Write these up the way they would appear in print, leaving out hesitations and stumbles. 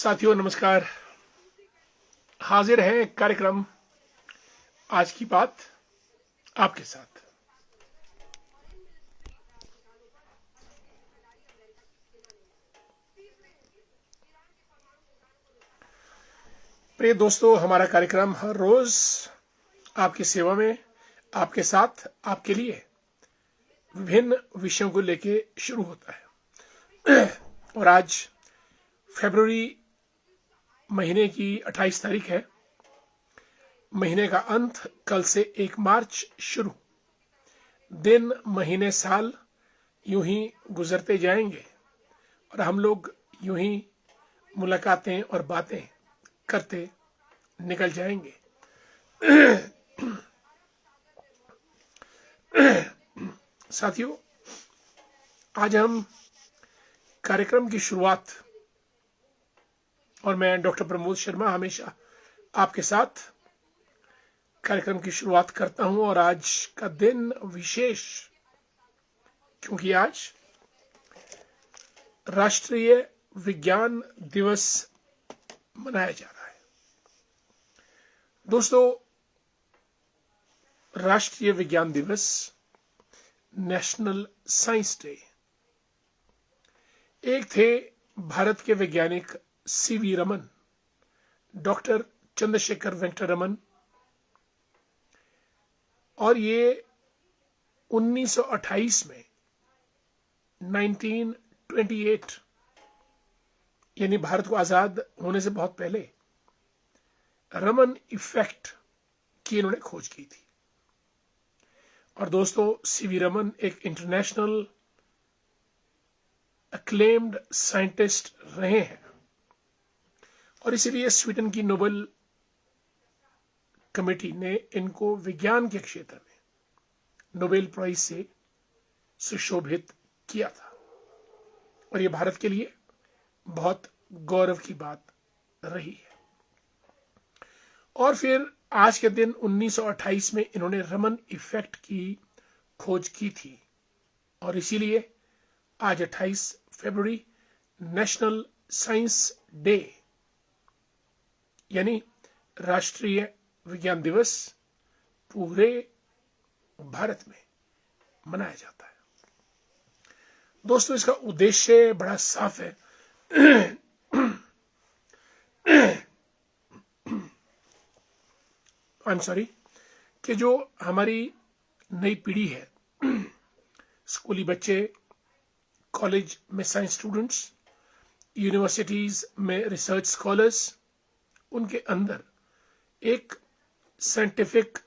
साथियों नमस्कार। हाजिर है कार्यक्रम आज की बात आपके साथ। प्रिय दोस्तों, हमारा कार्यक्रम हर रोज आपकी सेवा में, आपके साथ, आपके लिए विभिन्न विषयों को लेके शुरू होता है। और आज फरवरी महीने की 28 तारीख है। महीने का अंत, कल से 1 मार्च शुरू। दिन, महीने, साल यूं ही गुजरते जाएंगे और हम लोग यूं ही मुलाकातें और बातें करते निकल जाएंगे। साथियों, आज हम कार्यक्रम की शुरुआत, और मैं डॉक्टर प्रमोद शर्मा हमेशा आपके साथ कार्यक्रम की शुरुआत करता हूं। और आज का दिन विशेष, क्योंकि आज राष्ट्रीय विज्ञान दिवस मनाया जा रहा है। दोस्तों, राष्ट्रीय विज्ञान दिवस, नेशनल साइंस डे, एक थे भारत के वैज्ञानिक सीवी रमन, डॉक्टर चंद्रशेखर वेंकट रमन, और ये 1928 में 1928 यानी भारत को आजाद होने से बहुत पहले रमन इफेक्ट की इन्होंने खोज की थी। और दोस्तों, सीवी रमन एक इंटरनेशनल अक्लेम्ड साइंटिस्ट रहे हैं और इसीलिए स्वीडन की नोबेल कमेटी ने इनको विज्ञान के क्षेत्र में नोबेल प्राइज से सुशोभित किया था। और ये भारत के लिए बहुत गौरव की बात रही है। और फिर आज के दिन 1928 में इन्होंने रमन इफेक्ट की खोज की थी और इसीलिए आज 28 फरवरी नेशनल साइंस डे यानी राष्ट्रीय विज्ञान दिवस पूरे भारत में मनाया जाता है। दोस्तों, इसका उद्देश्य बड़ा साफ है। आई एम सॉरी कि जो हमारी नई पीढ़ी है, स्कूली बच्चे, कॉलेज में साइंस स्टूडेंट्स, यूनिवर्सिटीज में रिसर्च स्कॉलर्स, उनके अंदर एक साइंटिफिक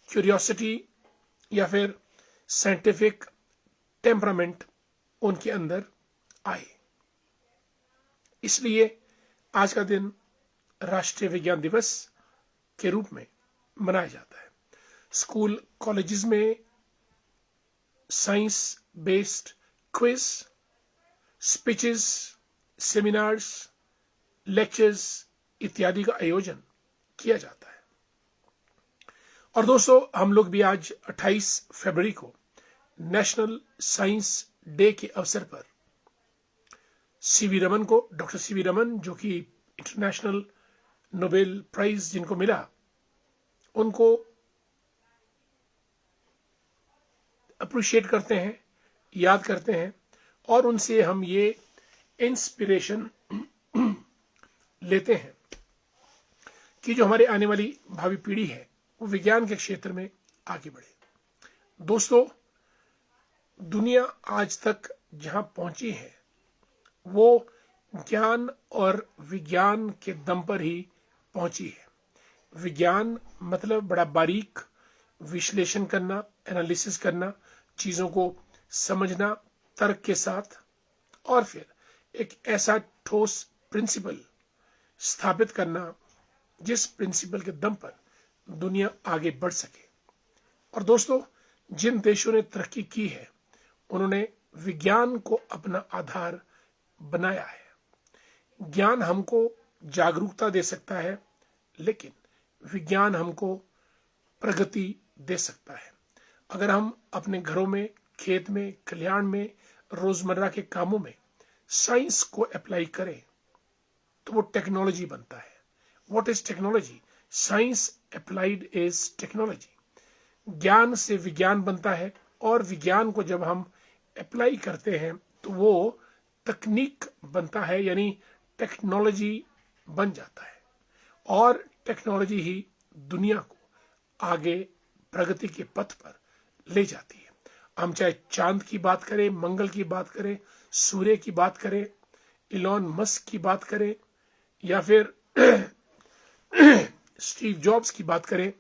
क्यूरियोसिटी या फिर साइंटिफिक टेम्परामेंट उनके अंदर आए। इसलिए आज का दिन राष्ट्रीय विज्ञान दिवस के रूप में मनाया जाता है। स्कूल, कॉलेजेस में science based quiz, speeches, seminars, lectures इत्यादि का आयोजन किया जाता है। और दोस्तों, हम लोग भी आज 28 फरवरी को नेशनल साइंस डे के अवसर पर सीवी रमन को, डॉक्टर सीवी रमन, जो कि इंटरनेशनल नोबेल प्राइज जिनको मिला, उनको अप्रिशिएट करते हैं, याद करते हैं और उनसे हम ये इंस्पिरेशन लेते हैं कि जो हमारे आने वाली भावी पीढ़ी है वो विज्ञान के क्षेत्र में आगे बढ़े। दोस्तों, दुनिया आज तक जहां पहुंची है वो ज्ञान और विज्ञान के दम पर ही पहुंची है। विज्ञान मतलब बड़ा बारीक विश्लेषण करना, एनालिसिस करना, चीजों को समझना तर्क के साथ, और फिर एक ऐसा ठोस प्रिंसिपल स्थापित करना जिस प्रिंसिपल के दम पर दुनिया आगे बढ़ सके। और दोस्तों, जिन देशों ने तरक्की की है उन्होंने विज्ञान को अपना आधार बनाया है। ज्ञान हमको जागरूकता दे सकता है, लेकिन विज्ञान हमको प्रगति दे सकता है। अगर हम अपने घरों में, खेत में, कल्याण में, रोजमर्रा के कामों में साइंस को अप्लाई करें तो वो टेक्नोलॉजी बनता है। What is technology? Science applied is technology. ज्ञान से विज्ञान बनता है, और विज्ञान को जब हम अप्लाई करते हैं तो वो तकनीक बनता है, यानी टेक्नोलॉजी बन जाता है। और टेक्नोलॉजी ही दुनिया को आगे प्रगति के पथ पर ले जाती है। हम चाहे चांद की बात करें, मंगल की बात करें, सूर्य की बात करें, इलॉन मस्क की बात करें, या फिर स्टीव जॉब्स की बात करें,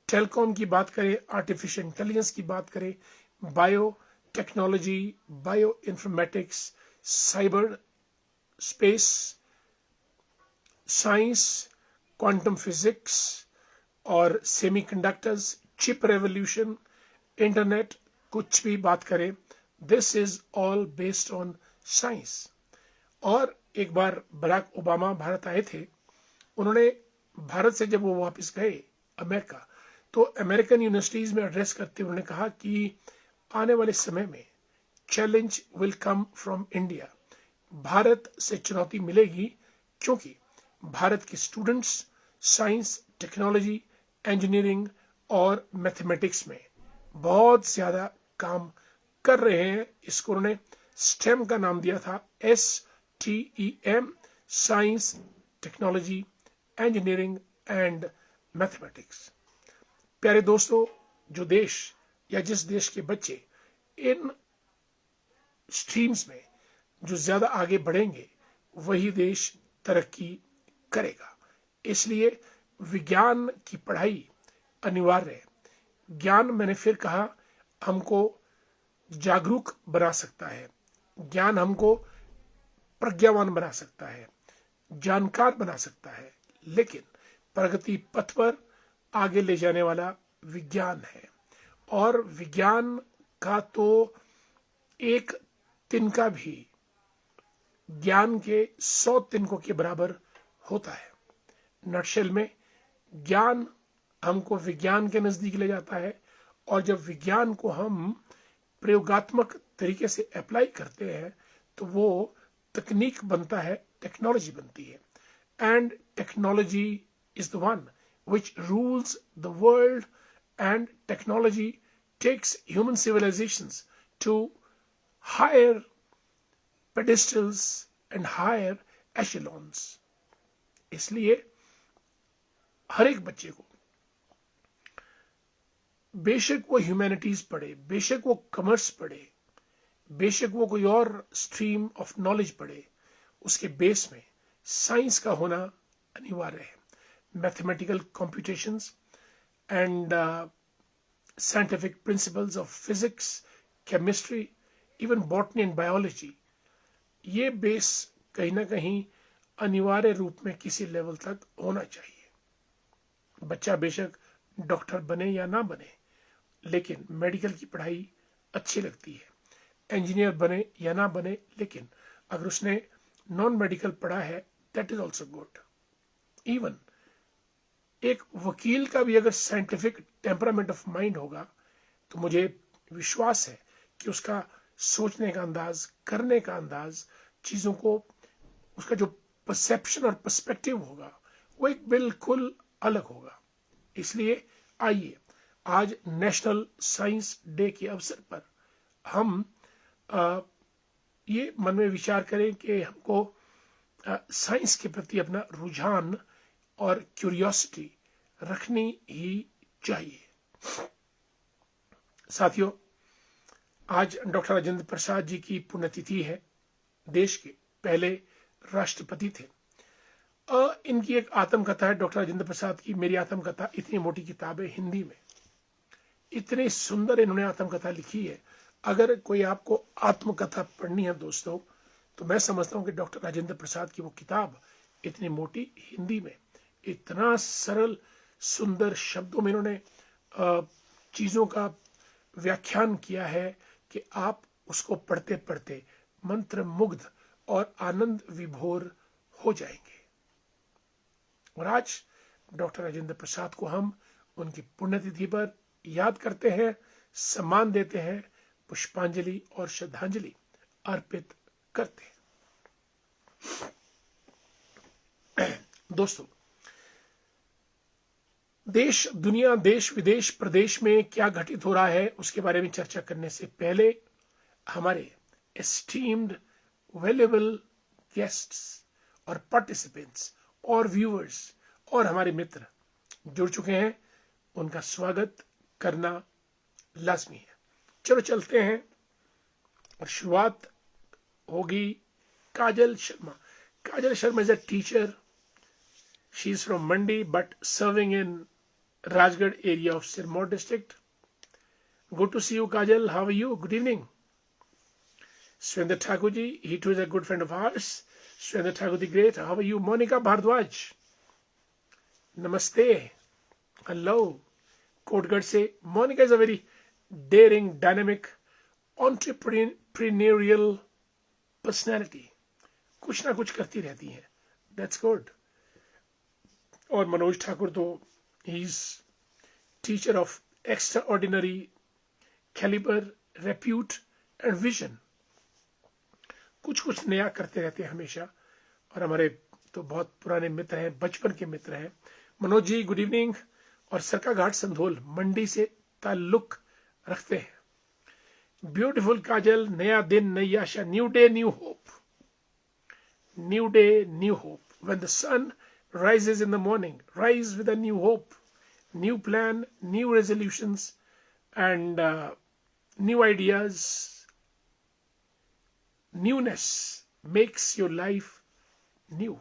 टेलीकॉम की बात करें, आर्टिफिशियल इंटेलिजेंस की बात करें, bio technology, bio informatics, cyber space science, quantum physics और सेमीकंडक्टर्स, चिप रेवोल्यूशन, इंटरनेट, कुछ भी बात करें, this is all based on science. और एक बार बराक ओबामा भारत आए थे। उन्होंने भारत से जब वो वापस गए अमेरिका, तो अमेरिकन यूनिवर्सिटीज में एड्रेस करते हुए उन्होंने कहा कि आने वाले समय में challenge will come from India. Bharat से चुनौती मिलेगी, क्योंकि भारत के स्टूडेंट्स साइंस, टेक्नोलॉजी, इंजीनियरिंग और मैथमेटिक्स में बहुत ज्यादा काम कर रहे हैं। इसको उन्होंने स्टेम का नाम दिया था, STEM, science, technology, engineering and mathematics. प्यारे दोस्तों, जो देश या जिस देश के बच्चे इन स्ट्रीम्स में जो ज्यादा आगे बढ़ेंगे, वही देश तरक्की करेगा। इसलिए विज्ञान की पढ़ाई अनिवार्य है। ज्ञान, मैंने फिर कहा, हमको जागरूक बना सकता है। ज्ञान हमको प्रज्ञावान बना सकता है, जानकार बना सकता है, लेकिन प्रगति पथ पर आगे ले जाने वाला विज्ञान है। और विज्ञान का तो एक तिनका भी ज्ञान के 100 तिनकों के बराबर होता है। नटशेल में ज्ञान हमको विज्ञान के नजदीक ले जाता है, और जब विज्ञान को हम प्रयोगात्मक तरीके से अप्लाई करते हैं तो वो तकनीक बनता है, टेक्नोलॉजी बनती है। And technology is the one which rules the world, and technology takes human civilizations to higher pedestals and higher echelons। इसलिए हर एक बच्चे को, बेशक वो ह्यूमैनिटीज पढ़े, बेशक वो कॉमर्स पढ़े, बेशक वो कोई और स्ट्रीम ऑफ नॉलेज पढ़े, उसके बेस में साइंस का होना अनिवार्य है। Mathematical computations and scientific principles of physics, chemistry, even botany and biology, ये बेस कहीं ना कहीं अनिवार्य रूप में किसी लेवल तक होना चाहिए। बच्चा बेशक डॉक्टर बने या ना बने, लेकिन मेडिकल की पढ़ाई अच्छी लगती है। इंजीनियर बने या ना बने, लेकिन अगर उसने नॉन मेडिकल पढ़ा है, that is also good. Even एक वकील का भी अगर साइंटिफिक टेम्परामेंट ऑफ माइंड होगा, तो मुझे विश्वास है कि उसका सोचने का अंदाज, करने का अंदाज, चीजों को, उसका जो परसेप्शन और पर्सपेक्टिव होगा, वो एक बिल्कुल अलग होगा। इसलिए आइए आज नेशनल साइंस डे के अवसर पर हम ये मन में विचार करें कि हमको साइंस के प्रति अपना रुझान और क्यूरियोसिटी रखनी ही चाहिए। साथियों, आज डॉक्टर राजेंद्र प्रसाद जी की पुण्यतिथि है। देश के पहले राष्ट्रपति थे। इनकी एक आत्मकथा है डॉक्टर राजेंद्र प्रसाद की, मेरी आत्मकथा। इतनी मोटी किताब है, हिंदी में इतनी सुंदर इन्होंने आत्मकथा लिखी है। अगर कोई आपको आत्मकथा पढ़नी है दोस्तों, तो मैं समझता हूं कि डॉक्टर राजेंद्र प्रसाद की वो किताब इतनी मोटी, हिंदी में इतना सरल सुंदर शब्दों में इन्होंने चीजों का व्याख्यान किया है कि आप उसको पढ़ते पढ़ते मंत्र मुग्ध और आनंद विभोर हो जाएंगे। और आज डॉक्टर राजेंद्र प्रसाद को हम उनकी पुण्यतिथि पर याद करते हैं, सम्मान देते हैं, पुष्पांजलि और श्रद्धांजलि अर्पित करते हैं। दोस्तों, देश दुनिया, देश विदेश, प्रदेश में क्या घटित हो रहा है उसके बारे में चर्चा करने से पहले हमारे एस्टीम्ड वैल्यूएबल गेस्ट्स और पार्टिसिपेंट्स और व्यूअर्स और हमारे मित्र जुड़ चुके हैं, उनका स्वागत करना लाजमी है। चलो चलते हैं और शुरुआत होगी Kajal Sharma. Kajal Sharma is a teacher. She is from Mandi but serving in Rajgarh area of Sirmaur district. Good to see you, Kajal. How are you? Good evening. Swendra Thakurji, he too is a good friend of ours. Swendra Thakur the Great. How are you? Monica Bhardwaj. Namaste. Hello. Kotgarh se. Monica is a very daring, dynamic, entrepreneurial personality. कुछ ना कुछ करती रहती है. That's good. और मनोज ठाकुर तो He's teacher of extraordinary caliber, repute and vision. कुछ नया करते रहते हैं हमेशा, और हमारे तो बहुत पुराने मित्र हैं, बचपन के मित्र हैं। Manoj ji, good evening. और सरकाघाट संधोल मंडी से ताल्लुक रखते हैं। ब्यूटीफुल काजल, नया दिन, नई आशा, new day, new hope. New day, new hope. When the sun rises in the morning, rise with a new hope, new plan, new resolutions and new ideas. Newness makes your life new.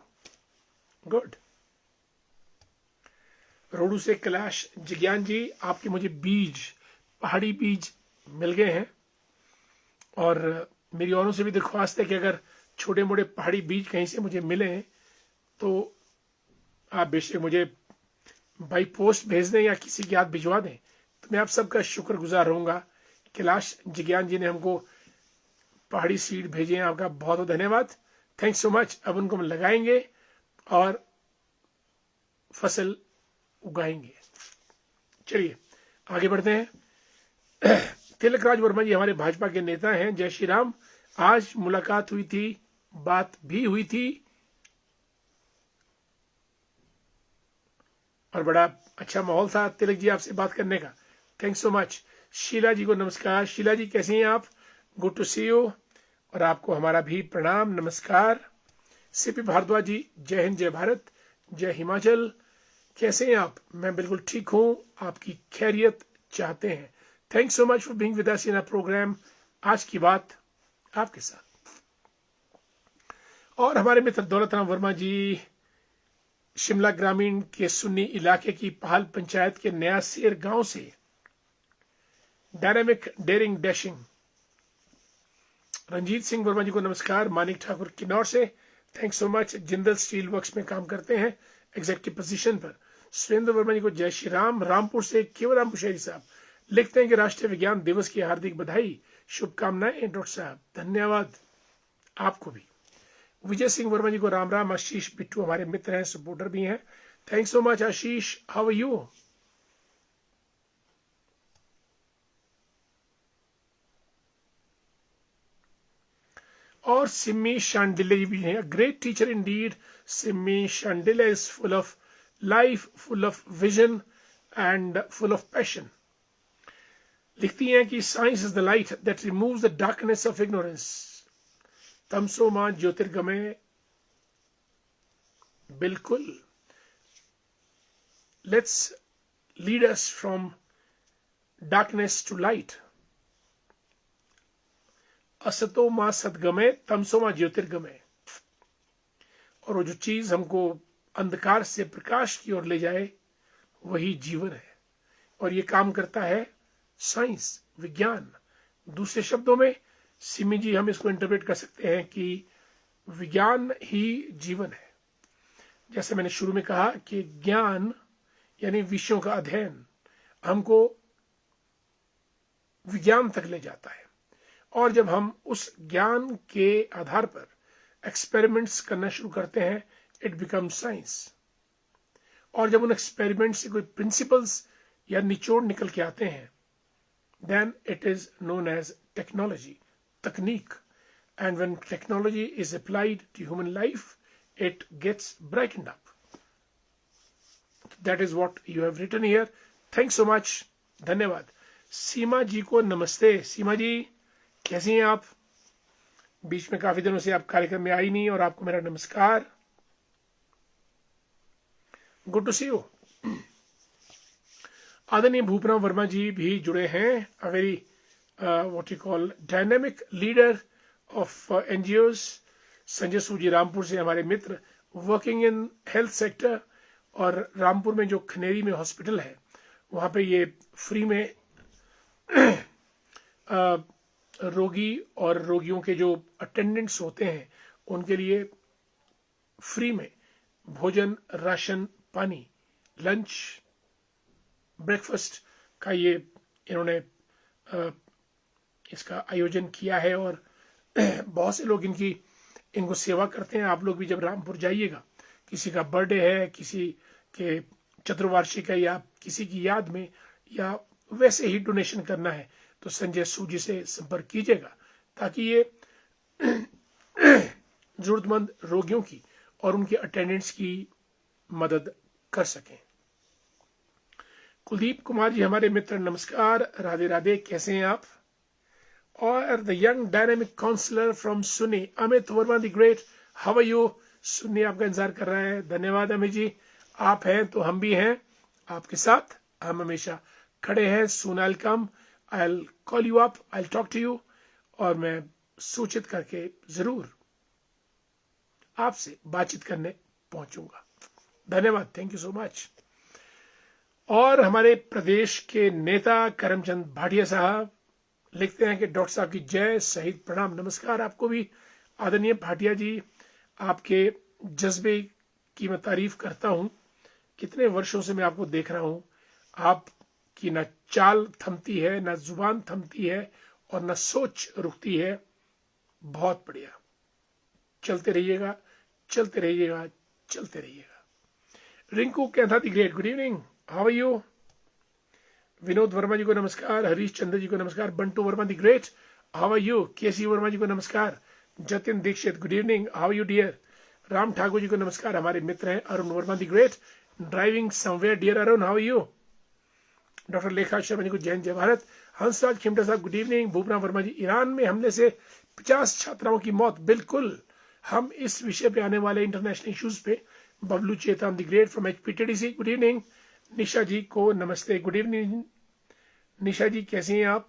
Good. Rohru से कैलाश जिज्ञान जी, आपके मुझे बीज, पहाड़ी बीज मिल गए हैं, और मेरी औरों से भी दरख्वास्त है कि अगर छोटे मोटे पहाड़ी बीज कहीं से मुझे मिले तो आप बेशक मुझे बाई पोस्ट भेज दें या किसी के हाथ भिजवा दें, तो मैं आप सबका शुक्रगुजार रहूंगा। कैलाश जिज्ञान जी ने हमको पहाड़ी सीड भेजे हैं, आपका बहुत बहुत धन्यवाद। Thanks so much. अब उनको हम लगाएंगे और फसल उगाएंगे। चलिए आगे बढ़ते हैं। तिलक राज वर्मा जी हमारे भाजपा के नेता हैं। जय श्री राम। आज मुलाकात हुई थी, बात भी हुई थी और बड़ा अच्छा माहौल था तिलक जी आपसे बात करने का। Thanks so much. Sheela ji को नमस्कार। शीला जी कैसे हैं आप? गुड टू सी यू, और आपको हमारा भी प्रणाम, नमस्कार। सीपी भारद्वाज जी, जय हिंद, जय भारत, जय हिमाचल। कैसे हैं आप? मैं बिल्कुल ठीक हूं, आपकी खैरियत चाहते हैं। Thanks so much for being with us in our program. आज की बात आपके साथ। और हमारे मित्र दौलत राम वर्मा जी शिमला ग्रामीण के सुन्नी इलाके की पहाल पंचायत के नया शेर गांव से, dynamic, daring, dashing. Ranjeet Singh Verma ji को नमस्कार। मानिक ठाकुर किन्नौर से, thanks so much. Jindal steel works में काम करते हैं एग्जीक्यूटिव पोजीशन पर। सुरेंद्र वर्मा जी को जय श्री राम। रामपुर से केवराम पुशेरी साहब लिखते हैं कि राष्ट्रीय विज्ञान दिवस की हार्दिक बधाई, शुभकामनाएं डॉक्टर साहब। धन्यवाद आपको भी। विजय सिंह वर्मा जी को राम राम। आशीष बिट्टू हमारे मित्र हैं, सपोर्टर भी हैं। Thanks so much Ashish. How are you? और सिमी शांडिले जी भी हैं। Great teacher indeed. Simi Shandile is full of life, full of vision and full of passion. लिखती हैं कि science is the light that removes the darkness of ignorance. तमसो मां ज्योतिर्गमय। बिल्कुल, let's lead us from darkness to light. असतो मां सदगमय, तमसो मां ज्योतिर्गमय। और वो जो चीज हमको अंधकार से प्रकाश की ओर ले जाए वही जीवन है, और ये काम करता है साइंस, विज्ञान। दूसरे शब्दों में सिमी जी हम इसको इंटरप्रेट कर सकते हैं कि विज्ञान ही जीवन है। जैसे मैंने शुरू में कहा कि ज्ञान यानी विषयों का अध्ययन हमको विज्ञान तक ले जाता है, और जब हम उस ज्ञान के आधार पर एक्सपेरिमेंट्स करना शुरू करते हैं, इट बिकम साइंस। और जब उन एक्सपेरिमेंट से कोई प्रिंसिपल्स या निचोड़ निकल के आते हैं, then it is known as technology, तकनीक. And when technology is applied to human life, it gets brightened up. That is what you have written here. Thanks so much. धन्यवाद. सीमा जी को नमस्ते. सीमा जी कैसी हैं आप? बीच में काफी दिनों से आप कार्यक्रम में आई नहीं, और आपको मेरा नमस्कार. Good to see you. आदरणीय भूपराम वर्मा जी भी जुड़े हैं. A very what you call dynamic leader of NGOs. Sanjay Suji Rampur से हमारे मित्र, वर्किंग इन हेल्थ सेक्टर. और रामपुर में जो खनेरी में हॉस्पिटल है, वहां पे ये फ्री में रोगी और रोगियों के जो अटेंडेंट्स होते हैं, उनके लिए फ्री में भोजन, राशन, पानी, लंच, ब्रेकफास्ट का ये इन्होंने इसका आयोजन किया है. और बहुत से लोग इनको सेवा करते हैं. आप लोग भी जब रामपुर जाइएगा, किसी का बर्थडे है, किसी के चतुर्वार्षिक है, या किसी की याद में, या वैसे ही डोनेशन करना है, तो संजय सूजी से संपर्क कीजिएगा, ताकि ये जरूरतमंद रोगियों की और उनके अटेंडेंट्स की मदद कर सकें. कुलदीप कुमार जी हमारे मित्र, नमस्कार. राधे राधे. कैसे हैं आप? और the young dynamic counsellor from Sunni, Amit Verma the great, how are you? Sunni आपका इंतजार कर रहा है. धन्यवाद अमित जी. आप हैं तो हम भी हैं आपके साथ. हम हमेशा खड़े हैं. Soon I will come, I will call you up, I will talk to you. और मैं सूचित करके जरूर आपसे बातचीत करने पहुंचूंगा. धन्यवाद. Thank you so much. और हमारे प्रदेश के नेता करमचंद भाटिया साहब लिखते हैं कि डॉक्टर साहब की जय, शहीद प्रणाम. नमस्कार आपको भी आदरणीय भाटिया जी. आपके जज्बे की मैं तारीफ करता हूं. कितने वर्षों से मैं आपको देख रहा हूं. आपकी न चाल थमती है, न जुबान थमती है, और न सोच रुकती है. बहुत बढ़िया. चलते रहिएगा, चलते रहिएगा, चलते रहिएगा. Rinku Kaitha the great, good evening, how are you? Vinod Verma ji को नमस्कार. हरीश चंद्र जी को नमस्कार. Bantu Verma the great, how are you? K C Verma ji को नमस्कार. Jatin Dixit, good evening, how are you dear? Ram Thakur ji को नमस्कार. हमारे मित्र हैं. Arun Verma the great, driving somewhere, dear Arun, how are you? Doctor Lekha Sharma जी को जय जय भारत. हंसराज खिमटा साहब, गुड इवनिंग. भूपराम वर्मा जी, ईरान में हमले से 50 छात्राओं की मौत. बिल्कुल, हम इस विषय पे आने वाले इंटरनेशनल इश्यूज पे. Bablu Chetan the great from HPTDC, good evening. Nisha ji को नमस्ते, गुड इवनिंग. निशा जी कैसी हैं आप?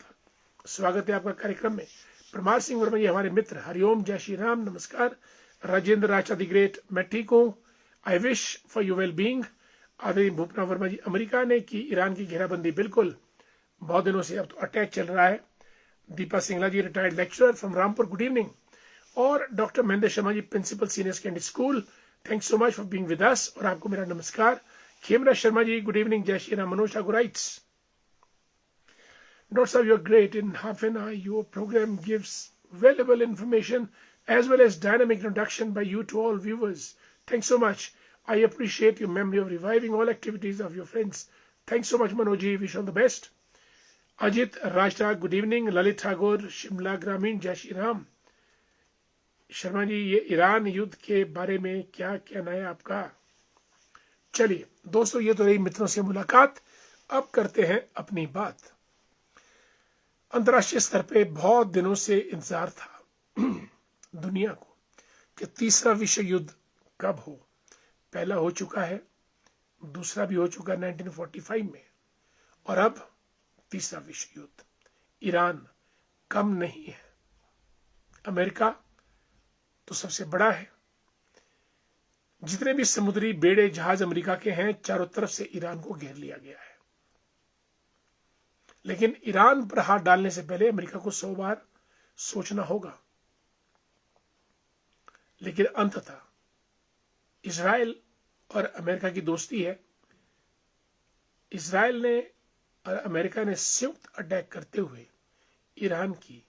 स्वागत है आपका कार्यक्रम में. परमार सिंह वर्मा जी हमारे मित्र, हरिओम, जय श्री राम, नमस्कार. राजेंद्र राचा द ग्रेट, मैं ठीक हूँ, I wish for you well being. आदरणीय भूपराम वर्मा जी, अमेरिका ने की ईरान की घेराबंदी. बिल्कुल, बहुत दिनों से अब तो अटैक चल रहा है. Deepa Singla ji, retired lecturer from Rampur, good evening. और doctor Mahendra Sharma ji, principal senior secondary school, thanks so much for being with us. और आपको मेरा नमस्कार. खेमराज शर्मा जी, गुड इवनिंग, जय Shri Ram. Manoj Thakur writes, Dr. Sahab, you're great. In half an hour, your program gives valuable information as well as dynamic introduction by you to all viewers. Thanks so much. I appreciate your memory of reviving all activities of your friends. Thanks so much, Manoji. Wish all the best. Ajit Rajta, good evening. Lalit Tagore, Shimla Gramin, Jai Shri Ram. Sharma ji, ये Iran युद्ध के बारे में क्या कहना है आपका? चलिए दोस्तों, ये तो रही मित्रों से मुलाकात. अब करते हैं अपनी बात. अंतर्राष्ट्रीय स्तर पे बहुत दिनों से इंतजार था दुनिया को कि तीसरा विश्व युद्ध कब हो. पहला हो चुका है, दूसरा भी हो चुका है 1945 में, और अब तीसरा विश्व युद्ध. ईरान कम नहीं है. अमेरिका तो सबसे बड़ा है. जितने भी समुद्री बेड़े जहाज अमेरिका के हैं, चारों तरफ से ईरान को घेर लिया गया है. लेकिन ईरान पर हाथ डालने से पहले अमेरिका को 100 बार सोचना होगा. लेकिन अंततः इजराइल और अमेरिका की दोस्ती है. इजराइल ने और अमेरिका ने संयुक्त अटैक करते हुए ईरान की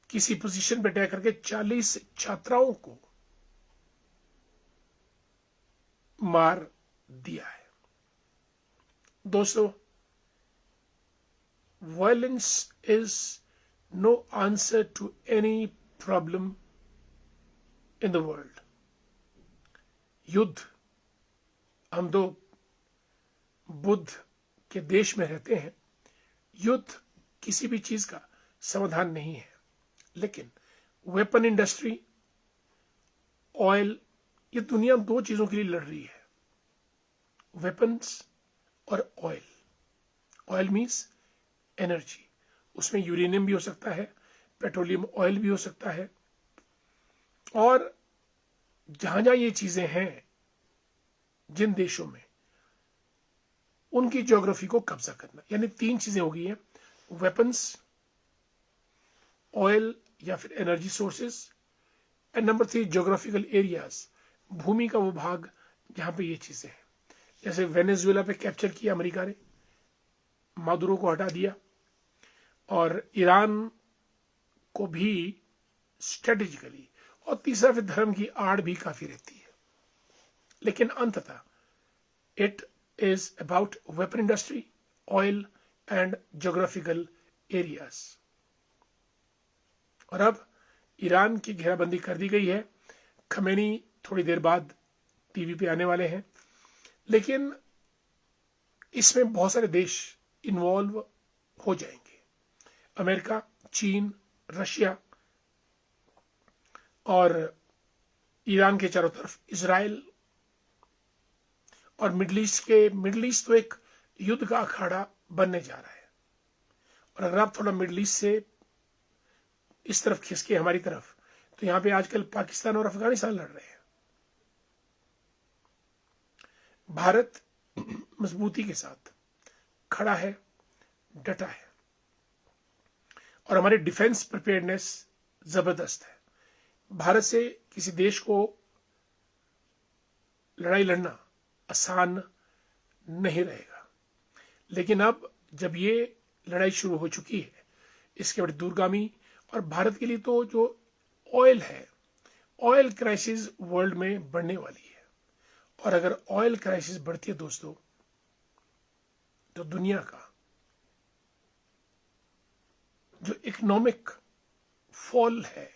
किसी पोजीशन पर अटैक करके 40 छात्राओं को मार दिया है. दोस्तों, violence is no answer to any problem in the world. युद्ध, हम दो बुद्ध के देश में रहते हैं, युद्ध किसी भी चीज का समाधान नहीं है। लेकिन वेपन इंडस्ट्री, ऑयल, ये दुनिया दो चीजों के लिए लड़ रही है, वेपन्स और ऑयल। ऑयल मीन्स एनर्जी, उसमें यूरेनियम भी हो सकता है, पेट्रोलियम ऑयल भी हो सकता है। और जहां जहां ये चीजें हैं, जिन देशों में, उनकी ज्योग्राफी को कब्जा करना, यानी तीन चीजें हो गई हैं, वेपन्स, ऑयल या फिर energy sources, and number 3 geographical areas, भूमि का वो भाग जहां पे ये चीजें हैं। जैसे वेनेजुएला पे कैप्चर किया अमेरिका ने, मादुरो को हटा दिया, और ईरान को भी स्ट्रेटेजिकली, और तीसरा फिर धर्म की आड़ भी काफी रहती है। लेकिन अंततः it is about weapon industry, oil and geographical areas. और अब ईरान की घेराबंदी कर दी गई है, खमेनी थोड़ी देर बाद टीवी पे आने वाले हैं, लेकिन इसमें बहुत सारे देश इन्वॉल्व हो जाएंगे, अमेरिका, चीन, रशिया, और ईरान के चारों तरफ इजराइल, और मिडिल ईस्ट तो एक युद्ध का अखाड़ा बनने जा रहा है। और अगर आप थोड़ा मिडिल ईस्ट से इस तरफ खिसके हमारी तरफ, तो यहां पे आजकल पाकिस्तान और अफगानिस्तान लड़ रहे हैं। भारत मजबूती के साथ खड़ा है, डटा है, और हमारी डिफेंस प्रिपेयर्डनेस जबरदस्त है। भारत से किसी देश को लड़ाई लड़ना आसान नहीं रहेगा। लेकिन अब जब ये लड़ाई शुरू हो चुकी है, इसके बड़ी दूरगामी, और भारत के लिए तो जो ऑयल है, ऑयल क्राइसिस वर्ल्ड में बढ़ने वाली है। और अगर ऑयल क्राइसिस बढ़ती है दोस्तों, तो दुनिया का जो इकोनॉमिक फॉल है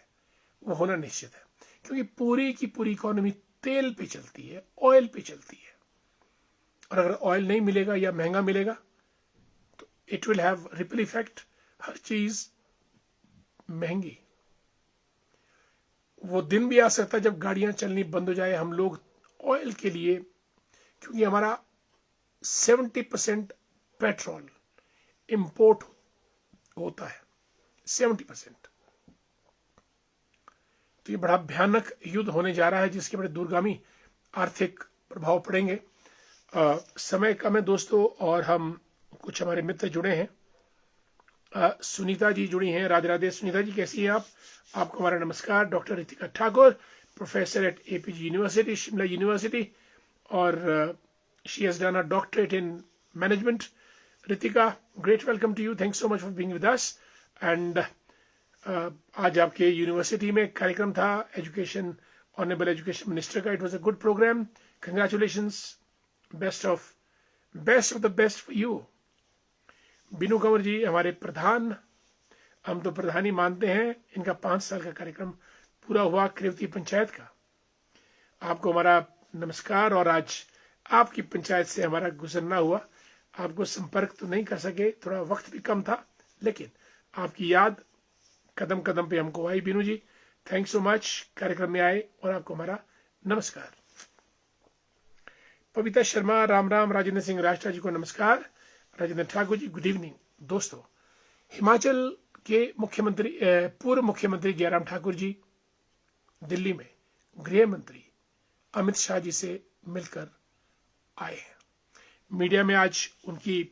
वो होना निश्चित है, क्योंकि पूरी की पूरी इकोनॉमी तेल पे चलती है, ऑयल पे चलती है। और अगर ऑयल नहीं मिलेगा या महंगा मिलेगा, तो it will have ripple effect, हर चीज महंगी। वो दिन भी आ सकता है जब गाड़ियां चलनी बंद हो जाए, हम लोग ऑयल के लिए, क्योंकि हमारा 70% पेट्रोल इंपोर्ट होता है, 70%। तो ये बड़ा भयानक युद्ध होने जा रहा है, जिसके बड़े दूरगामी आर्थिक प्रभाव पड़ेंगे। समय कम है दोस्तों, और हम कुछ हमारे मित्र जुड़े हैं। सुनीता जी जुड़ी हैं, राधे राधे। सुनीता जी कैसी हैं आप? आपको हमारा नमस्कार। Doctor Ritika Thakur, professor at APG university, Shimla university, और she has done a doctorate in management. Ritika, great welcome to you, thanks so much for being with us. And आज आपके यूनिवर्सिटी में कार्यक्रम था एजुकेशन, ऑनरेबल एजुकेशन मिनिस्टर का। It was a good programme, congratulations, best of the best for you. Binu Kanwar ji हमारे प्रधान, हम तो प्रधान ही मानते हैं, इनका 5 साल का कार्यक्रम पूरा हुआ कृवती पंचायत का। आपको हमारा नमस्कार। और आज आपकी पंचायत से हमारा गुजरना हुआ, आपको संपर्क तो नहीं कर सके, थोड़ा वक्त भी कम था, लेकिन आपकी याद कदम कदम पे हमको आई। बिनू जी, थैंक्स सो मच, कार्यक्रम में आए, और आपको हमारा नमस्कार। पविता शर्मा, राम राम। राजेंद्र सिंह राष्ट्रा जी को नमस्कार। Rajendra Thakur ji, good evening. दोस्तों, हिमाचल के मुख्यमंत्री, पूर्व मुख्यमंत्री जयराम ठाकुर जी दिल्ली में गृह मंत्री अमित शाह जी से मिलकर आए हैं। मीडिया में आज उनकी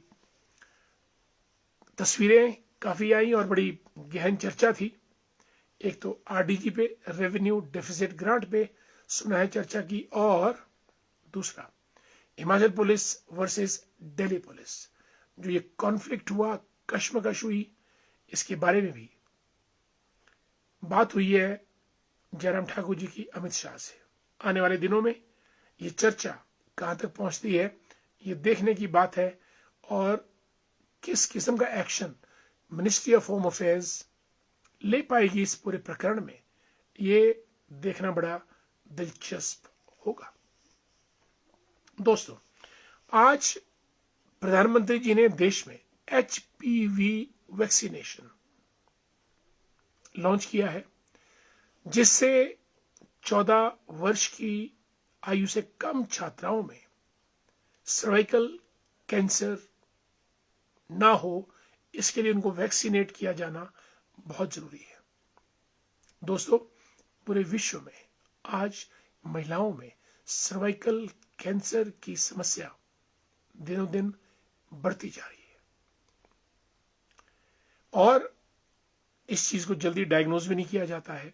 तस्वीरें काफी आई और बड़ी गहन चर्चा थी। एक तो आरडीजी पे, रेवेन्यू डेफिसिट ग्रांट पे सुना है चर्चा की, और दूसरा Himachal police versus Delhi police, जो ये कॉन्फ्लिक्ट हुआ, कश्मकश हुई, इसके बारे में भी बात हुई है जयराम ठाकुर जी की अमित शाह से। आने वाले दिनों में ये चर्चा कहां तक पहुंचती है, ये देखने की बात है। और किस किस्म का action ministry of home affairs ले पाएगी इस पूरे प्रकरण में, ये देखना बड़ा दिलचस्प होगा। दोस्तों, आज प्रधानमंत्री जी ने देश में HPV वैक्सीनेशन लॉन्च किया है, जिससे 14 वर्ष की आयु से कम छात्राओं में सर्वाइकल कैंसर ना हो, इसके लिए उनको वैक्सीनेट किया जाना बहुत जरूरी है। दोस्तों, पूरे विश्व में आज महिलाओं में सर्वाइकल कैंसर की समस्या दिनों दिन बढ़ती जा रही है और इस चीज को जल्दी डायग्नोज भी नहीं किया जाता है,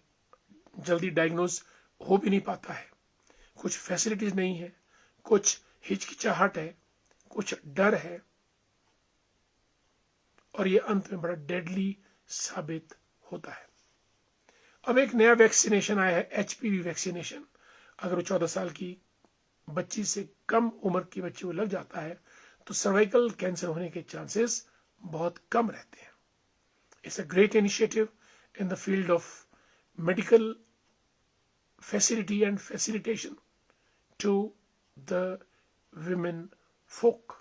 जल्दी डायग्नोज हो भी नहीं पाता है। कुछ फैसिलिटीज नहीं है, कुछ हिचकिचाहट है, कुछ डर है और ये अंत में बड़ा डेडली साबित होता है। अब एक नया वैक्सीनेशन आया है, HPV वैक्सीनेशन। अगर वो 14 साल की बच्ची से कम उम्र की बच्ची को लग जाता है तो सर्वाइकल कैंसर होने के चांसेस बहुत कम रहते हैं। It's a great initiative in the field of medical facility and facilitation to the women folk.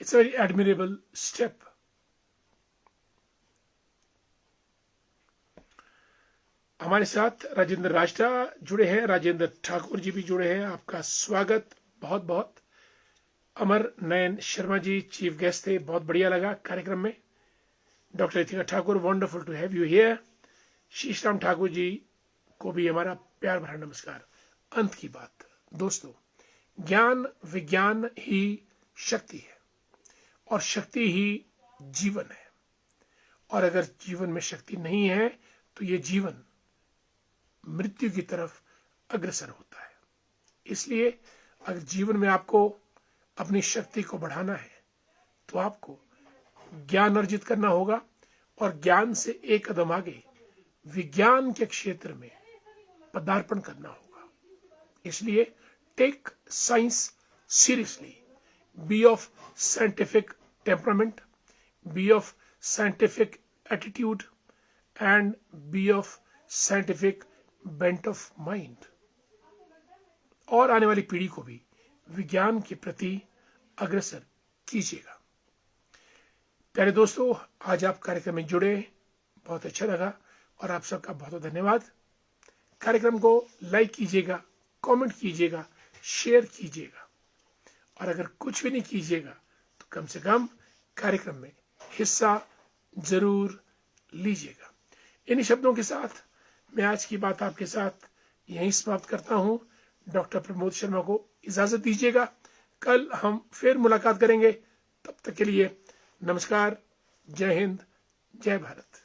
It's a very admirable step. हमारे साथ राजेंद्र राष्ट्रा जुड़े हैं, राजेंद्र ठाकुर जी भी जुड़े हैं। आपका स्वागत बहुत बहुत। अमर नयन शर्मा जी चीफ गेस्ट थे, बहुत बढ़िया लगा कार्यक्रम में। Doctor Ritika Thakur, wonderful to have you here. Sheeshram Thakur ji को भी हमारा प्यार भरा नमस्कार। अंत की बात दोस्तों, ज्ञान विज्ञान ही शक्ति है और शक्ति ही जीवन है, और अगर जीवन में शक्ति नहीं है तो ये जीवन मृत्यु की तरफ अग्रसर होता है। इसलिए अगर जीवन में आपको अपनी शक्ति को बढ़ाना है तो आपको ज्ञान अर्जित करना होगा और ज्ञान से एक कदम आगे विज्ञान के क्षेत्र में पदार्पण करना होगा। इसलिए take science seriously, be of scientific temperament, be of scientific attitude and be of scientific bent of mind, और आने वाली पीढ़ी को भी विज्ञान के प्रति अग्रसर कीजिएगा। प्यारे दोस्तों, आज आप कार्यक्रम में जुड़े, बहुत अच्छा लगा और आप सबका बहुत बहुत धन्यवाद। कार्यक्रम को लाइक कीजिएगा, कमेंट कीजिएगा, शेयर कीजिएगा, और अगर कुछ भी नहीं कीजिएगा तो कम से कम कार्यक्रम में हिस्सा जरूर लीजिएगा। इन्हीं शब्दों के साथ मैं आज की बात आपके साथ यहीं समाप्त करता हूं। डॉक्टर प्रमोद शर्मा को इजाजत दीजिएगा। कल हम फिर मुलाकात करेंगे। तब तक के लिए नमस्कार, जय हिंद, जय भारत।